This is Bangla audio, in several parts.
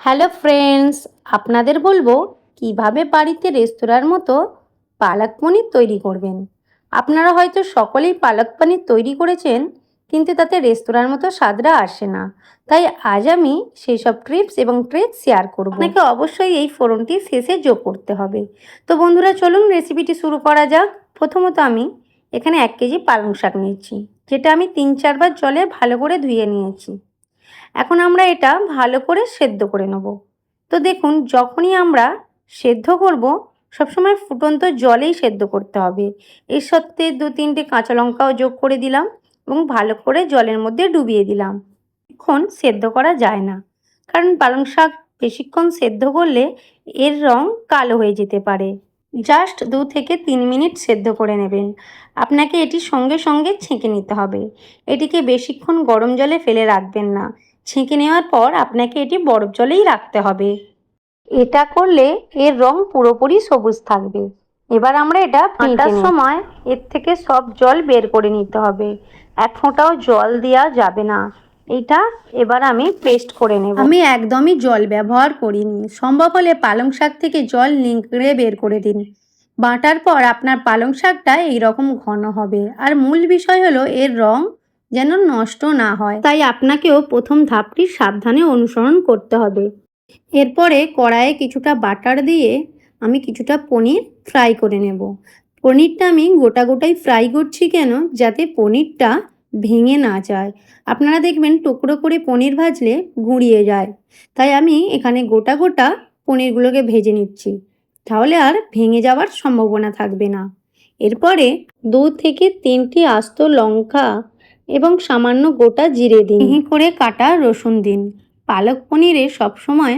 হ্যালো ফ্রেন্ডস, আপনাদের বলবো কিভাবে বাড়িতে রেস্তোরাঁর মতো পালক পনির তৈরি করবেন। আপনারা হয়তো সকলেই পালক পনির তৈরি করেছেন, কিন্তু তাতে রেস্তোরাঁর মতো স্বাদটা আসে না। তাই আজ আমি সেই সব টিপস এবং ট্রিক্স শেয়ার করব। আপনাকে অবশ্যই এই ফোড়নটি শেষে যোগ করতে হবে। তো বন্ধুরা, চলুন রেসিপিটি শুরু করা যাক। প্রথমত আমি এখানে 1 কেজি পালং শাক নিয়েছি, যেটা আমি 3-4 বার জলে ভালো করে ধুয়ে নিয়েছি। এখন আমরা এটা ভালো করে সেদ্ধ করে নেব। তো দেখুন, যখনই আমরা সেদ্ধ করব সবসময় ফুটন্ত জলেই সেদ্ধ করতে হবে। এর সাথে 2-3টে কাঁচা লঙ্কাও যোগ করে দিলাম এবং ভালো করে জলের মধ্যে ডুবিয়ে দিলাম। বেশিক্ষণ সেদ্ধ করা যায় না, কারণ পালং শাক বেশিক্ষণ সেদ্ধ করলে এর রং কালো হয়ে যেতে পারে। জাস্ট 2 থেকে 3 মিনিট সেদ্ধ করে নেবেন। আপনাকে এটি সঙ্গে সঙ্গে ছেঁকে নিতে হবে। এটিকে বেশিক্ষণ গরম জলে ফেলে রাখবেন না। ছেঁকে নেওয়ার পর আপনাকে এটি বরফ জলেই রাখতে হবে। এটা করলে এর রং পুরোপুরি সবুজ থাকবে। এবার আমরা এটা ফেটার সময় এর থেকে সব জল বের করে নিতে হবে। এক ফোঁটাও জল দেওয়া যাবে না। এটা এবার আমি পেস্ট করে নেব। আমি একদমই জল ব্যবহার করিনি। সম্ভব হলে পালং শাক থেকে জল নিংড়ে বের করে দিন। বাটার পর আপনার পালং শাকটা এইরকম ঘন হবে। আর মূল বিষয় হলো এর রং যেন নষ্ট না হয়। তাই আপনাকেও প্রথম ধাপটি সাবধানে অনুসরণ করতে হবে। এরপরে কড়াইয়ে কিছুটা বাটার দিয়ে আমি কিছুটা পনির ফ্রাই করে নেব। পনিরটা আমি গোটা গোটাই ফ্রাই করছি কেন, যাতে পনিরটা ভেঙে না যায়। আপনারা দেখবেন টুকরো করে পনির ভাজলে গুঁড়িয়ে যায়। তাই আমি এখানে গোটা গোটা পনিরগুলোকে ভেজে নিচ্ছি, তাহলে আর ভেঙে যাওয়ার সম্ভাবনা থাকবে না। এরপরে 2 থেকে 3টি আস্ত লঙ্কা এবং সামান্য গোটা জিরে দিন। মিহি করে কাটা রসুন দিন। পালক পনিরে সবসময়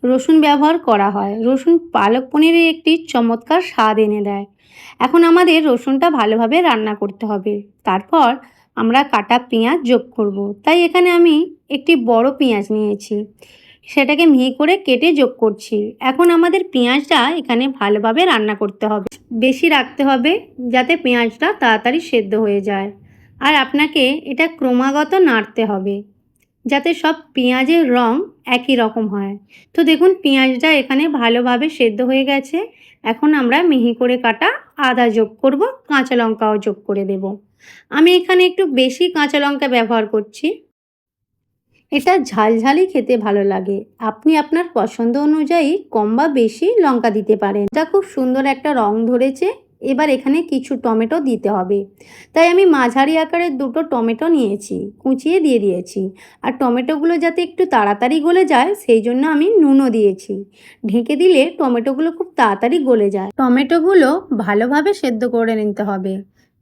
রসুন ব্যবহার করা হয়। রসুন পালক পনিরে একটি চমৎকার স্বাদ এনে দেয়। এখন আমাদের রসুনটা ভালোভাবে রান্না করতে হবে। তারপর আমরা কাটা পেঁয়াজ যোগ করব। তাই এখানে আমি একটি বড় পেঁয়াজ নিয়েছি, সেটাকে মিহি করে কেটে যোগ করছি। এখন আমাদের পেঁয়াজটা এখানে ভালোভাবে রান্না করতে হবে। বেশি রাখতে হবে, যাতে পেঁয়াজটা তাড়াতাড়ি সেদ্ধ হয়ে যায়। আর আপনাকে এটা ক্রমাগত নাড়তে হবে, যাতে সব পেঁয়াজের রং একই রকম হয়। তো দেখুন, পেঁয়াজটা এখানে ভালোভাবে সেদ্ধ হয়ে গেছে। এখন আমরা মিহি করে কাটা আদা যোগ করব, কাঁচা লঙ্কাও যোগ করে দেব। আমি এখানে একটু বেশি কাঁচা লঙ্কা ব্যবহার করছি। এটা ঝালঝালি খেতে ভালো লাগে। আপনি আপনার পছন্দ অনুযায়ী কম বা বেশি লঙ্কা দিতে পারেন। এটা খুব সুন্দর একটা রং ধরেছে। এবার এখানে কিছু টমেটো দিতে হবে। তাই আমি মাঝারি আকারের 2টো টমেটো নিয়েছি, কুচিয়ে দিয়ে দিয়েছি। আর টমেটোগুলো যাতে একটু তাড়াতাড়ি গলে যায়, সেই জন্য আমি নুনও দিয়েছি। ঢেকে দিলে টমেটোগুলো খুব তাড়াতাড়ি গলে যায়। টমেটোগুলো ভালোভাবে সেদ্ধ করে নিতে হবে,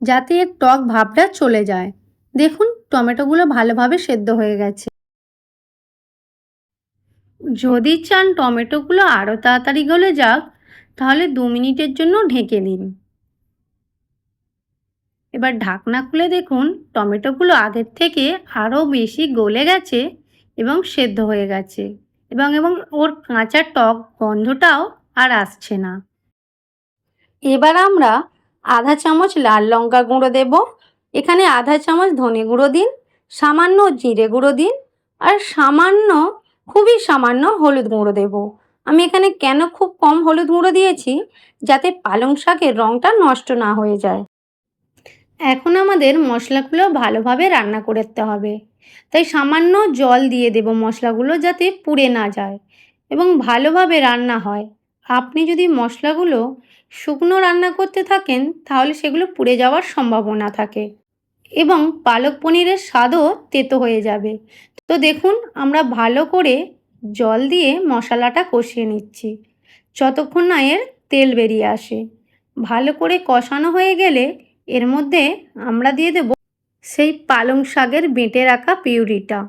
যাতে এর টক ভাবটা চলে যায়। দেখুন, টমেটোগুলো ভালোভাবে সেদ্ধ হয়ে গেছে। যদি চান টমেটোগুলো আরও তাড়াতাড়ি গলে যাক, তাহলে 2 মিনিটের জন্য ঢেকে দিন। এবার ঢাকনা খুলে দেখুন, টমেটোগুলো আগের থেকে আরও বেশি গলে গেছে এবং সেদ্ধ হয়ে গেছে, এবং ওর কাঁচা টক গন্ধটাও আর আসছে না। এবার আমরা আধা চামচ লাল লঙ্কা গুঁড়ো দেব। এখানে আধা চামচ ধনে গুঁড়ো দিন, সামান্য জিরে গুঁড়ো দিন, আর সামান্য, খুবই সামান্য হলুদ গুঁড়ো দেব। আমি এখানে কেন খুব কম হলুদ গুঁড়ো দিয়েছি, যাতে পালং শাকের রঙটা নষ্ট না হয়ে যায়। এখন আমাদের মশলাগুলো ভালোভাবে রান্না করতে হবে, তাই সামান্য জল দিয়ে দেব মশলাগুলো যাতে পুড়ে না যায় এবং ভালোভাবে রান্না হয়। আপনি যদি মশলাগুলো শুকনো রান্না করতে থাকেন, তাহলে সেগুলো পুড়ে যাওয়ার সম্ভাবনা থাকে এবং পালক পনিরের স্বাদও তেতো হয়ে যাবে। তো দেখুন, আমরা ভালো করে জল দিয়ে মশলাটা কষিয়ে নিচ্ছি, যতক্ষণ না এর তেল বেরিয়ে আসে। ভালো করে কষানো হয়ে গেলে এর মধ্যে আমরা দিয়ে দেব সেই পালং শাকের বেটে রাখা পিউরিটা।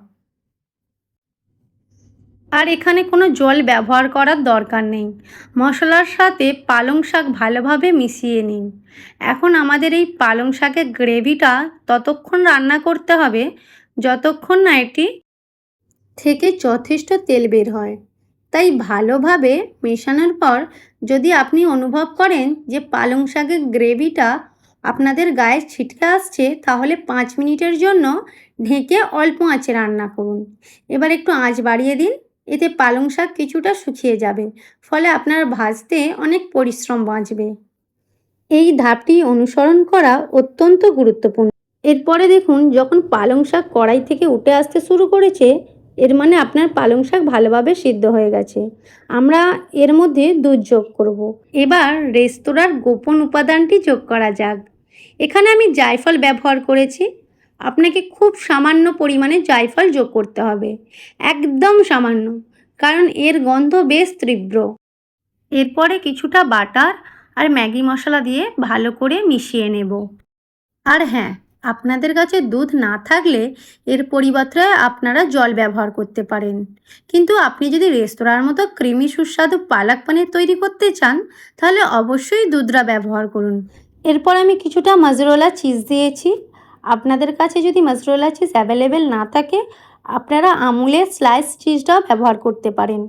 আর এখানে কোনো জল ব্যবহার করার দরকার নেই। মশলার সাথে পালং শাক ভালোভাবে মিশিয়ে নিন। এখন আমাদের এই পালং শাকের গ্রেভিটা ততক্ষণ রান্না করতে হবে, যতক্ষণ না এটি থেকে যথেষ্ট তেল বের হয়। তাই ভালোভাবে মেশানোর পর যদি আপনি অনুভব করেন যে পালং শাকের গ্রেভিটা আপনাদের গায়ে ছিটকে আসছে, তাহলে 5 মিনিটের জন্য ঢেকে অল্প আঁচে রান্না করুন। এবার একটু আঁচ বাড়িয়ে দিন এতে পালং শাক কিছুটা শুকিয়ে যাবে, ফলে আপনার ভাজতে অনেক পরিশ্রম বাঁচবে। এই ধাপটি অনুসরণ করা অত্যন্ত গুরুত্বপূর্ণ। এরপরে দেখুন, যখন পালং শাক কড়াই থেকে উঠে আসতে শুরু করেছে, এর মানে আপনার পালং শাক ভালোভাবে সিদ্ধ হয়ে গেছে। আমরা এর মধ্যে দুধ যোগ করব। এবার রেস্তোরাঁর গোপন উপাদানটি যোগ করা যাক। এখানে আমি জায়ফল ব্যবহার করেছি। আপনাকে খুব সামান্য পরিমাণে জায়ফল যোগ করতে হবে, একদম সামান্য, কারণ এর গন্ধ বেশ তীব্র। এরপরে কিছুটা বাটার আর ম্যাগি মশলা দিয়ে ভালো করে মিশিয়ে নেব। আর হ্যাঁ, আপনাদের কাছে দুধ না থাকলে এর পরিবর্তে আপনারা জল ব্যবহার করতে পারেন। কিন্তু আপনি যদি রেস্তোরাঁর মতো ক্রিমি সুস্বাদু পালক পনির তৈরি করতে চান, তাহলে অবশ্যই দুধটা ব্যবহার করুন। এরপর আমি কিছুটা মজরেলা চিজ দিয়েছি। আপনাদের কাছে যদি মজরেলা চিজ অ্যাভেলেবেল না থাকে, আপনারা আমুলের স্লাইস চিজটাও ব্যবহার করতে পারেন।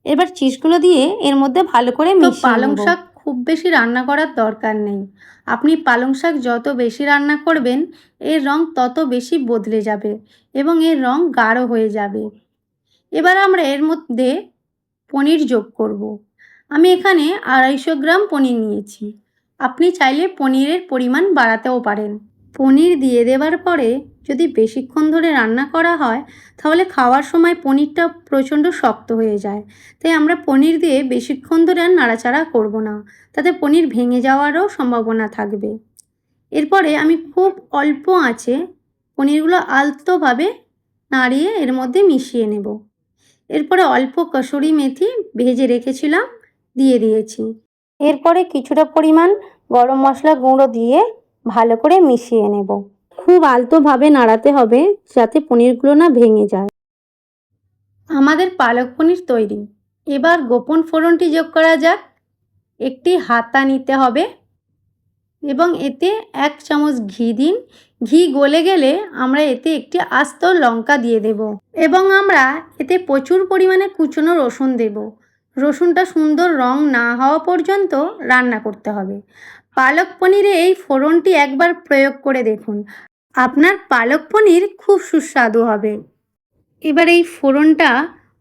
এবার চিজগুলো দিয়ে এর মধ্যে ভালো করে মিশিয়ে পালং শাক খুব বেশি রান্না করার দরকার নেই। আপনি পালং শাক যত বেশি রান্না করবেন, এর রং তত বেশি বদলে যাবে এবং এর রং গাঢ় হয়ে যাবে। এবার আমরা এর মধ্যে পনির যোগ করব। আমি এখানে 250 গ্রাম পনির নিয়েছি। আপনি চাইলে পনিরের পরিমাণ বাড়াতেও পারেন। পনির দিয়ে দেওয়ার পরে যদি বেশিক্ষণ ধরে রান্না করা হয়, তাহলে খাওয়ার সময় পনিরটা প্রচণ্ড শক্ত হয়ে যায়। তাই আমরা পনির দিয়ে বেশিক্ষণ ধরে আর নাড়াচাড়া করব না, তাতে পনির ভেঙে যাওয়ারও সম্ভাবনা থাকবে। এরপরে আমি খুব অল্প আঁচে পনিরগুলো আলতোভাবে নাড়িয়ে এর মধ্যে মিশিয়ে নেব। এরপরে অল্প কসুরি মেথি ভেজে রেখেছিলাম দিয়ে দিয়েছি। এরপরে কিছুটা পরিমাণ গরম মশলা গুঁড়ো দিয়ে ভালো করে মিশিয়ে নেব। খুব আলতোভাবে নাড়াতে হবে যাতে পনিরগুলো না ভেঙে যায়। আমাদের পালক পনির তৈরি। এবার গোপন ফোড়নটি যোগ করা যাক। একটি হাতা নিতে হবে এবং এতে 1 চামচ ঘি দিন। ঘি গলে গেলে আমরা এতে একটি আস্ত লঙ্কা দিয়ে দেব এবং আমরা এতে প্রচুর পরিমাণে কুচনো রসুন দেব। রসুনটা সুন্দর রং না হওয়া পর্যন্ত রান্না করতে হবে। পালক পনিরে এই ফোড়নটি একবার প্রয়োগ করে দেখুন, আপনার পালক পনির খুব সুস্বাদু হবে। এবার এই ফোড়নটা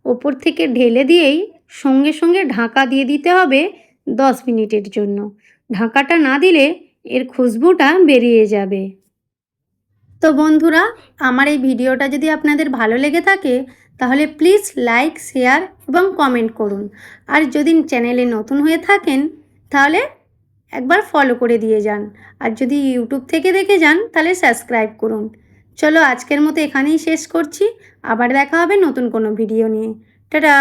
ওপর থেকে ঢেলে দিয়েই সঙ্গে সঙ্গে ঢাকা দিয়ে দিতে হবে 10 মিনিটের জন্য। ঢাকাটা না দিলে এর খুশবুটা বেরিয়ে যাবে। তো বন্ধুরা, আমার এই ভিডিওটা যদি আপনাদের ভালো লেগে থাকে, তাহলে প্লিজ লাইক, শেয়ার এবং কমেন্ট করুন। আর যদি চ্যানেলে নতুন হয়ে থাকেন, তাহলে একবার ফলো করে দিয়ে যান। আর যদি ইউটিউব থেকে দেখে যান, তাহলে সাবস্ক্রাইব করুন। চলো, আজকের মতো এখানেই শেষ করছি। আবার দেখা হবে নতুন কোনো ভিডিও নিয়ে। টাটা।